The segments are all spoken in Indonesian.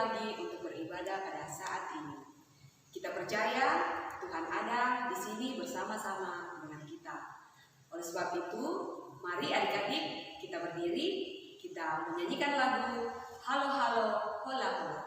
lagi untuk beribadah pada saat ini. Kita percaya Tuhan ada di sini bersama-sama dengan kita. Oleh sebab itu, mari adik-adik kita berdiri, kita menyanyikan lagu Halo Halo Hola Hola.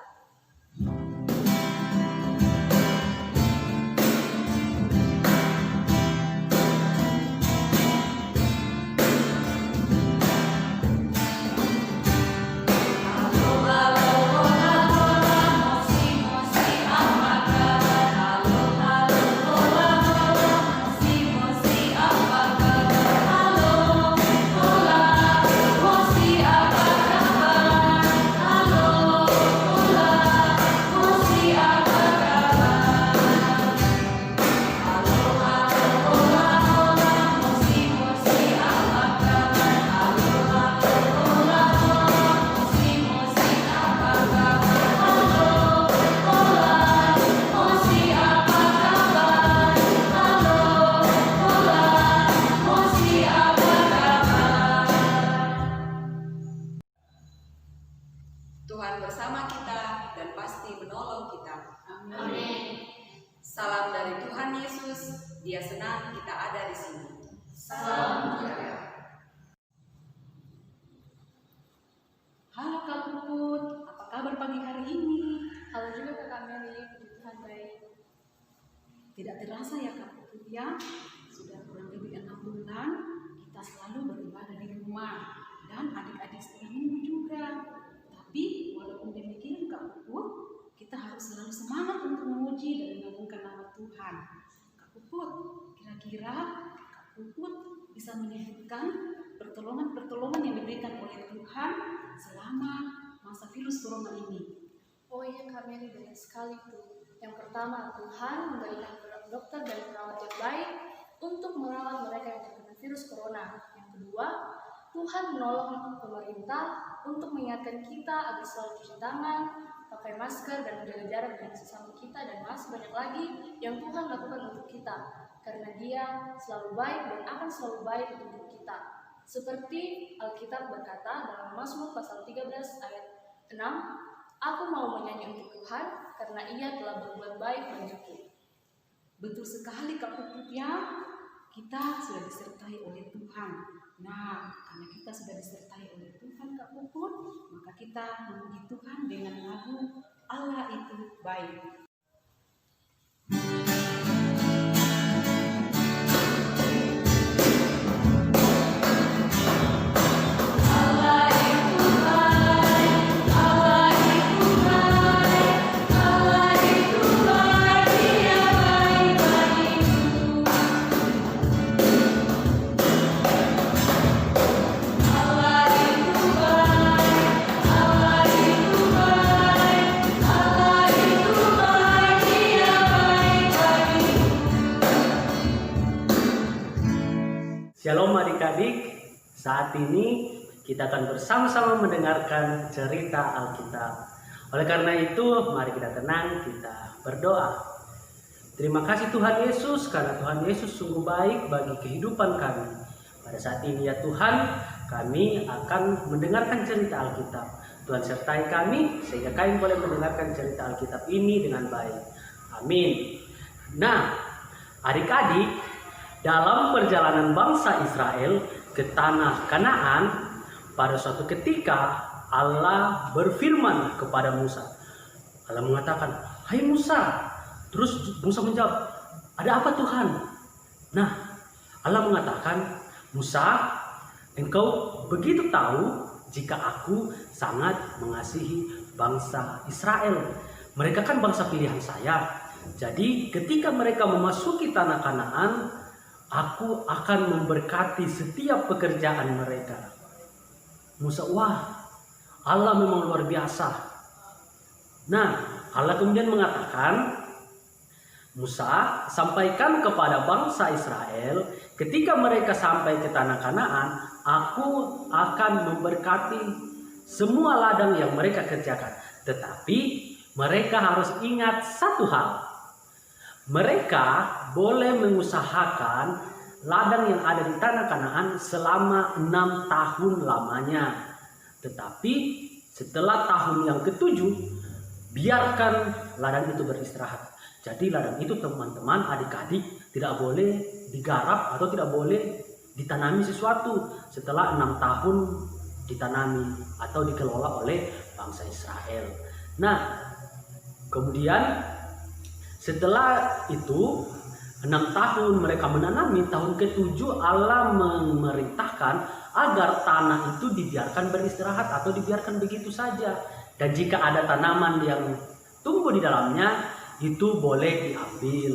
Tuhan bersama kita dan pasti menolong kita. Amin. Salam dari Tuhan Yesus, Dia senang kita ada di sini. Salam. Halo Kak Puput, apa kabar pagi hari ini? Halo juga Kak Meli, puji Tuhan baik. Tidak terasa ya Kak Puput ya, sudah kurang lebih 6 bulan kita selalu beribadah di rumah dan adik-adik setengah minggu juga. Tapi walaupun demikian Kak Puput, kita harus selalu semangat untuk memuji dan mengagungkan nama Tuhan. Kak Puput, kira-kira Kak Puput bisa menyebutkan pertolongan-pertolongan yang diberikan oleh Tuhan selama masa virus corona ini? Oh iya Kak Meli, banyak sekali tuh. Yang pertama, Tuhan memberikan dokter dan perawat yang baik untuk merawat mereka yang terkena virus corona. Yang kedua, Tuhan menolong pemerintah untuk mengingatkan kita agar selalu cuci tangan, pakai masker, dan menjaga jarak dengan sesama kita, dan masih banyak lagi yang Tuhan lakukan untuk kita, karena Dia selalu baik dan akan selalu baik untuk kita. Seperti Alkitab berkata dalam Mazmur pasal 13 ayat 6, "Aku mau menyanyi untuk Tuhan, karena Ia telah berbuat baik bagiku." Betul sekali Kak Puput ya, kita sudah disertai oleh Tuhan. Nah, karena kita sudah disertai oleh Tuhan Kak Puput, maka kita memuji Tuhan dengan lagu Allah itu baik. Shalom adik-adik, saat ini kita akan bersama-sama mendengarkan cerita Alkitab. Oleh karena itu, mari kita tenang, kita berdoa. Terima kasih Tuhan Yesus, karena Tuhan Yesus sungguh baik bagi kehidupan kami. Pada saat ini ya Tuhan, kami akan mendengarkan cerita Alkitab. Tuhan sertai kami, sehingga kami boleh mendengarkan cerita Alkitab ini dengan baik. Amin. Nah, adik-adik, dalam perjalanan bangsa Israel ke tanah Kanaan, pada suatu ketika Allah berfirman kepada Musa. Allah mengatakan, "Hai Musa." Terus Musa menjawab, "Ada apa Tuhan?" Nah, Allah mengatakan, "Musa, engkau begitu tahu jika aku sangat mengasihi bangsa Israel. Mereka kan bangsa pilihan saya. Jadi ketika mereka memasuki tanah Kanaan, aku akan memberkati setiap pekerjaan mereka." Musa, wah, Allah memang luar biasa. Nah, Allah kemudian mengatakan, "Musa, sampaikan kepada bangsa Israel, ketika mereka sampai ke tanah Kanaan, aku akan memberkati semua ladang yang mereka kerjakan. Tetapi mereka harus ingat satu hal. Mereka boleh mengusahakan ladang yang ada di tanah Kanaan selama 6 tahun lamanya. Tetapi setelah tahun yang ke-7, biarkan ladang itu beristirahat. Jadi ladang itu teman-teman, adik-adik, tidak boleh digarap atau tidak boleh ditanami sesuatu setelah 6 tahun ditanami atau dikelola oleh bangsa Israel. Nah, kemudian setelah itu 6 tahun mereka menanami, tahun ke-7 Allah memerintahkan agar tanah itu dibiarkan beristirahat atau dibiarkan begitu saja. Dan jika ada tanaman yang tumbuh di dalamnya, itu boleh diambil.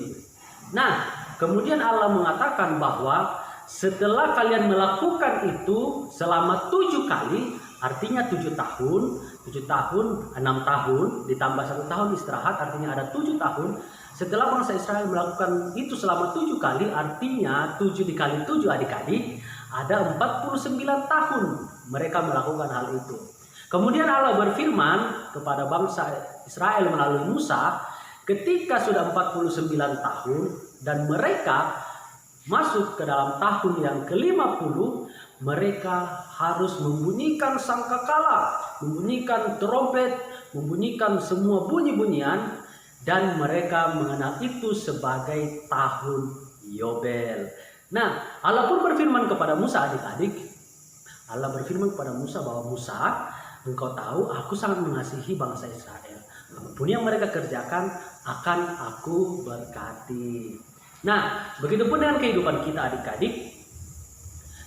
Nah, kemudian Allah mengatakan bahwa setelah kalian melakukan itu selama 7 kali, artinya 7 tahun, 6 tahun, ditambah 1 tahun istirahat, artinya ada 7 tahun. Setelah bangsa Israel melakukan itu selama 7 kali, artinya 7 dikali 7 adik-adik, ada 49 tahun mereka melakukan hal itu. Kemudian Allah berfirman kepada bangsa Israel melalui Musa, ketika sudah 49 tahun dan mereka masuk ke dalam tahun yang ke-50, mereka harus membunyikan sangkakala, membunyikan trompet, membunyikan semua bunyi-bunyian, dan mereka mengenal itu sebagai tahun Yobel. Nah, Allah pun berfirman kepada Musa, adik-adik. Allah berfirman kepada Musa bahwa Musa, engkau tahu aku sangat mengasihi bangsa Israel. Apapun yang mereka kerjakan akan aku berkati. Nah, begitupun dengan kehidupan kita adik-adik.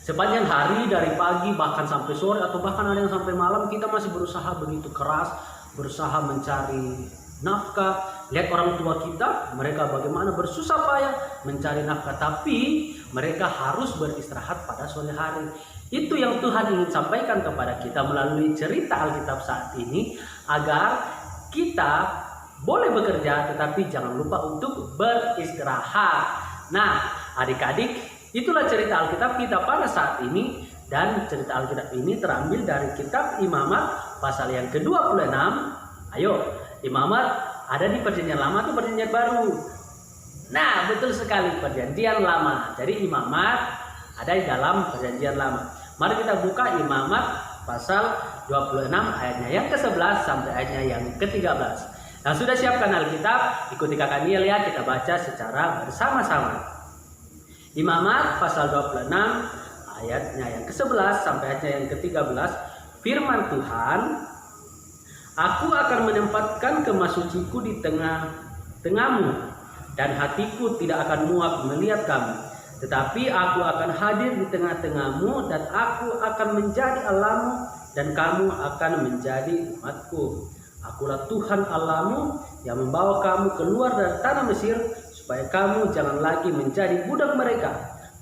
Sepanjang hari dari pagi bahkan sampai sore atau bahkan ada yang sampai malam, kita masih berusaha begitu keras, berusaha mencari nafkah. Lihat orang tua kita, mereka bagaimana bersusah payah mencari nafkah, tapi mereka harus beristirahat pada sore hari. Itu yang Tuhan ingin sampaikan kepada kita melalui cerita Alkitab saat ini, agar kita boleh bekerja tetapi jangan lupa untuk beristirahat. Nah, adik-adik, itulah cerita Alkitab kita pada saat ini, dan cerita Alkitab ini terambil dari kitab Imamat pasal yang ke-26. Ayo, Imamat ada di Perjanjian Lama atau Perjanjian Baru? Nah, betul sekali, Perjanjian Lama. Jadi Imamat ada di dalam Perjanjian Lama. Mari kita buka Imamat pasal 26 ayatnya yang ke-11 sampai ayatnya yang ke-13. Nah, sudah siapkan Alkitab, ikuti kakak Nia, kita baca secara bersama-sama. Imamat pasal 26 ayatnya yang ke-11 sampai ayatnya yang ke-13. Firman Tuhan, aku akan menempatkan kemasuciku di tengah-tengahmu, dan hatiku tidak akan muak melihat kamu. Tetapi aku akan hadir di tengah-tengahmu, dan aku akan menjadi Allahmu, dan kamu akan menjadi umatku. Akulah Tuhan Allahmu yang membawa kamu keluar dari tanah Mesir, supaya kamu jangan lagi menjadi budak mereka.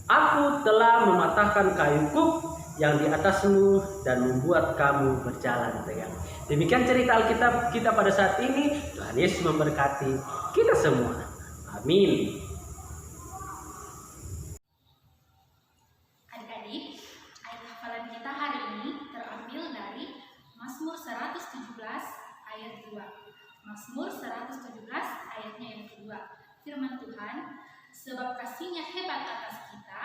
Aku telah mematahkan kayu kuk yang di atasmu dan membuat kamu berjalan tegak. Demikian cerita Alkitab kita pada saat ini. Tuhan Yesus memberkati kita semua. Amin. Adik-adik, ayat hafalan kita hari ini terambil dari Mazmur 117 ayat 2. Mazmur 117 ayatnya yang kedua. Firman Tuhan, sebab kasih-Nya hebat atas kita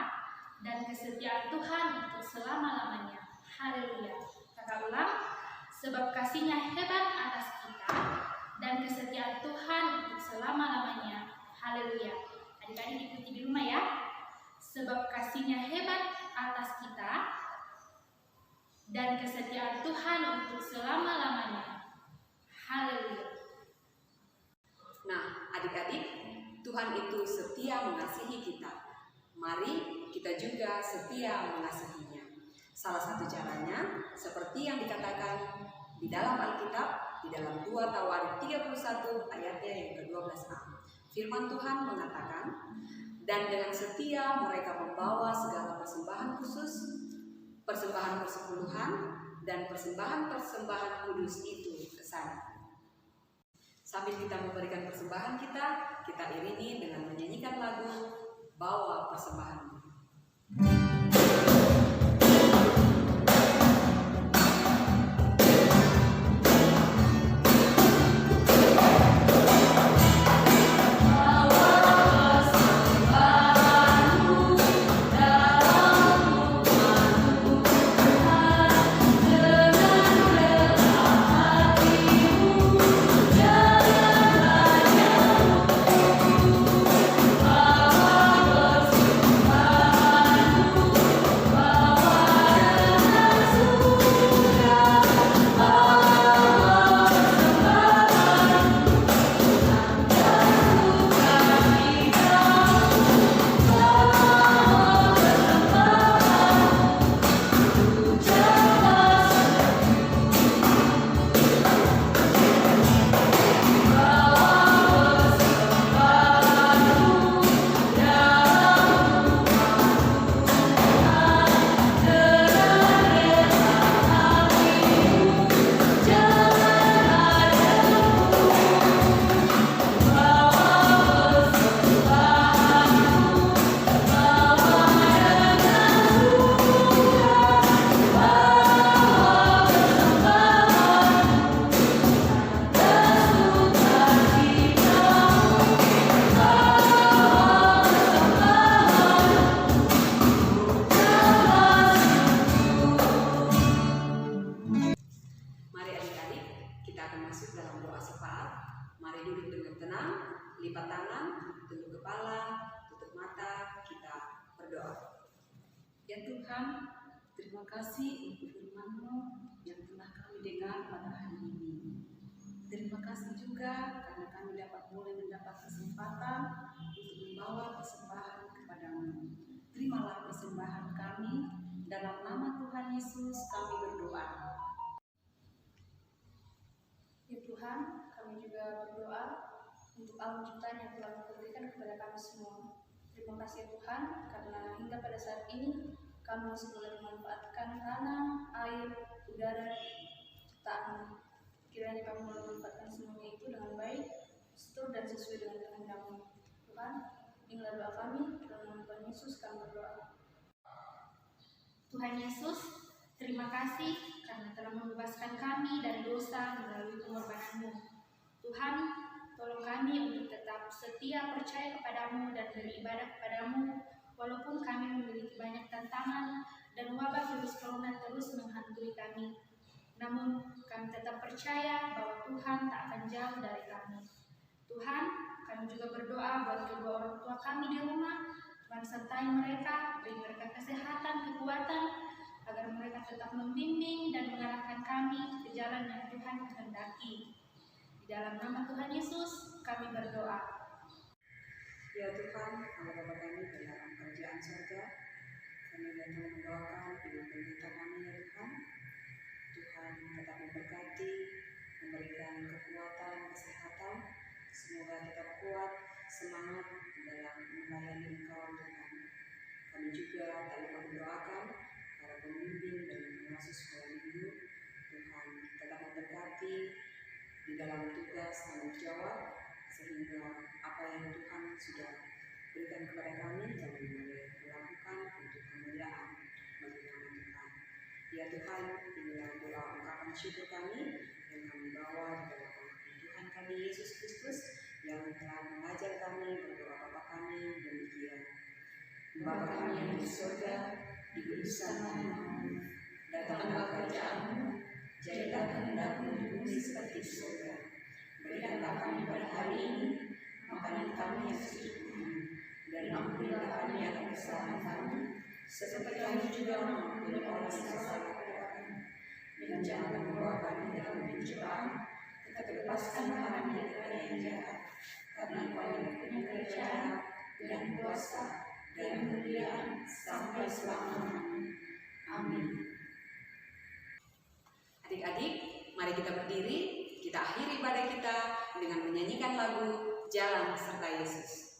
dan kesetiaan Tuhan untuk selama-lamanya. Haleluya. Kakak ulang, sebab kasih-Nya hebat atas kita dan kesetiaan Tuhan untuk selama-lamanya. Haleluya. Adik-adik ikuti di rumah ya. Sebab kasih-Nya hebat atas kita dan kesetiaan Tuhan untuk selama-lamanya. Haleluya. Nah, adik-adik, Tuhan itu setia mengasihi kita. Mari kita juga setia mengasihinya. Salah satu caranya seperti yang dikatakan di dalam Alkitab, di dalam 2 Tawarik 31 ayatnya yang ke-12a. Firman Tuhan mengatakan, dan dengan setia mereka membawa segala persembahan khusus, persembahan persepuluhan, dan persembahan-persembahan kudus itu ke sana. Sambil kita memberikan persembahan kita iringi dengan menyanyikan lagu Bawa Persembahan. Yeah. masuk dalam doa syafaat. Mari duduk dengan tenang, lipat tangan, tunduk kepala, tutup mata, kita berdoa. Ya Tuhan, terima kasih untuk firman-Mu yang telah kami dengar pada hari ini. Terima kasih juga karena kami dapat boleh mendapat kesempatan untuk membawa persembahan kepadamu. Terimalah persembahan kami, dalam nama Tuhan Yesus kami berdoa. Ya Tuhan, kami juga berdoa untuk alam ciptaan yang telah Engkau berikan kepada kami semua. Terima kasih ya Tuhan, karena hingga pada saat ini kami masih boleh memanfaatkan tanah, air, udara, ciptaan. Kiranya kami boleh memanfaatkan semuanya itu dengan baik, setur dan sesuai dengan kehendak-Mu. Tuhan, inilah doa kami, dalam nama Tuhan Yesus kami berdoa. Tuhan Yesus, terima kasih karena telah membebaskan kami dari dosa melalui pengorbanan-Mu. Tuhan, tolong kami untuk tetap setia percaya kepadamu dan beribadah kepadamu, walaupun kami memiliki banyak tantangan dan wabah virus corona terus menghantui kami. Namun, kami tetap percaya bahwa Tuhan tak akan jauh dari kami. Tuhan, kami juga berdoa buat kedua orang tua kami di rumah. Tuhan sertai mereka, beri mereka kesehatan, kekuatan, agar mereka tetap membimbing dan mengarahkan kami ke jalan yang Tuhan kehendaki. Di dalam nama Tuhan Yesus, kami berdoa. Ya Tuhan, Allah Bapa kami dalam kerajaan surga, kami datang mendoakan ibu pendeta kami ya Tuhan. Tuhan tetap memberkati, memberikan kekuatan, kesehatan, semoga tetap kuat, semangat dalam melayani Engkau Tuhan. Kami juga tak lupa mendoakan para pembimbing dan pengasuh sekolah minggu. Tuhan tetap memberkati di dalam tugas tanggung jawab, sehingga apa yang Tuhan sudah berikan kepada kami boleh melakukan untuk kemuliaan bagi nama Tuhan. Ya Tuhan, inilah doa ungkapan syukur kami yang kami bawa di dalam Tuhan kami Yesus Kristus yang telah mengajar kami berdoa Bapa kami demikian. Bapa kami yang di surga, dikuduskanlah namamu, datanglah kerajaan-Mu, jadilah kehendak-Mu di bumi seperti di surga. Berikanlah kami pada hari ini makanan kami yang secukupnya, dan ampunilah kami akan kesalahan kami, seperti kami juga mengampuni orang yang bersalah kepada kami. Dan jangan membawa kami dalam pencobaan, tetapi lepaskanlah kami dari yang jahat. Karena Engkau yang punya kerajaan dan kuasa dan kemuliaan sampai selama-lamanya. Amin. Adik-adik, mari kita berdiri, kita akhiri ibadah kita dengan menyanyikan lagu Jalan Serta Yesus.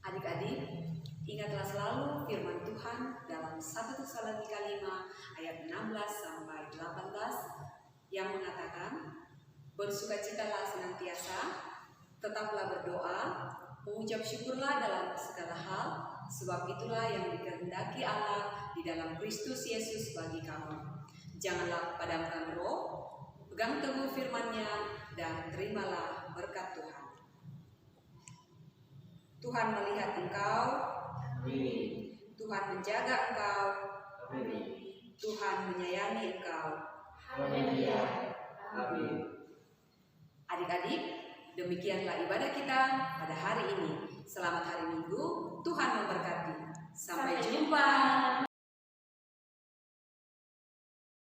Adik-adik, ingatlah selalu firman Tuhan dalam 1 Tesalonika 5 ayat 16 sampai 18 yang mengatakan, bersukacitalah senantiasa, tetaplah berdoa, mengucap syukurlah dalam segala hal, sebab itulah yang dikehendaki Allah di dalam Kristus Yesus bagi kamu. Janganlah padamkan roh, pegang teguh firman-Nya dan terimalah berkat Tuhan. Tuhan melihat engkau, Amin. Tuhan menjaga engkau, Amin. Tuhan menyayangi engkau. Haleluya. Amin. Adik-adik, demikianlah ibadah kita pada hari ini. Selamat hari Minggu, Tuhan memberkati. Sampai jumpa.